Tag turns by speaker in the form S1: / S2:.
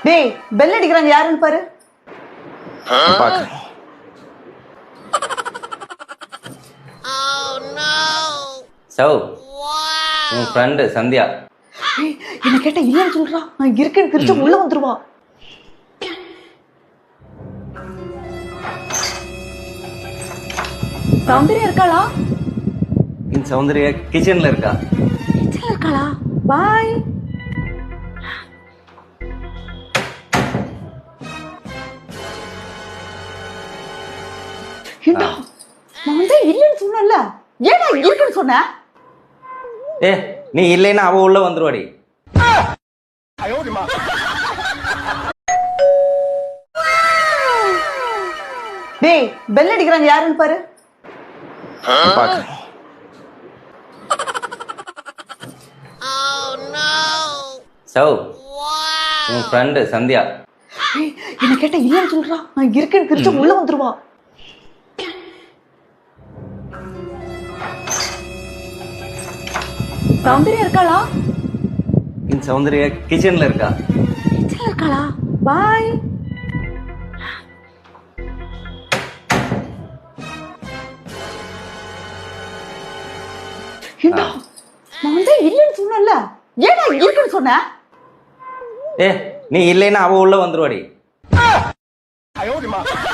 S1: டேய் பெல் அடிக்கிறாங்க யாருன்னு பாரு.
S2: பாக்குறேன்.
S3: சௌ உன் ஃப்ரெண்டு சந்தியா.
S1: ஏய், என்ன கேட்டா இல்லன்னு சொல்றா. நான் இருக்கேன்னு தெரிஞ்சு உள்ள வந்துருவா. சௌந்தர்யா இருக்காளா?
S3: இந்த சௌந்தர்யா கிச்சன்ல இருக்கா.
S1: கிச்சன்ல இருக்காளா? பாய். ஏண்டா நான் வந்து இல்லன்னு சொன்னல, ஏடா இருக்குன்னு சொன்ன?
S3: ஏ நீ இல்லைன்னா அவ உள்ள வந்துருவாடி.
S1: டேய் பெல் அடிக்கிறாங்க யாருன்னு பாரு.
S2: பாக்குறேன்.
S3: சௌ உன் ஃப்ரெண்டு சந்தியா.
S1: ஏய், என்ன கேட்டா இல்லன்னு சொல்றா. நான் இருக்கேன்னு தெரிஞ்சு உள்ள வந்துருவா. சௌந்தர்யா இருக்காளா?
S3: இந்த சௌந்தர்யா கிச்சன்ல இருக்கா.
S1: கிச்சன்ல இருக்காளா? பாய். ஏண்டா நான் வந்து இல்லன்னு சொன்னல, ஏடா இருக்குன்னு சொன்ன?
S3: ஏ நீ இல்லைன்னா அவ உள்ள வந்துருவாடி.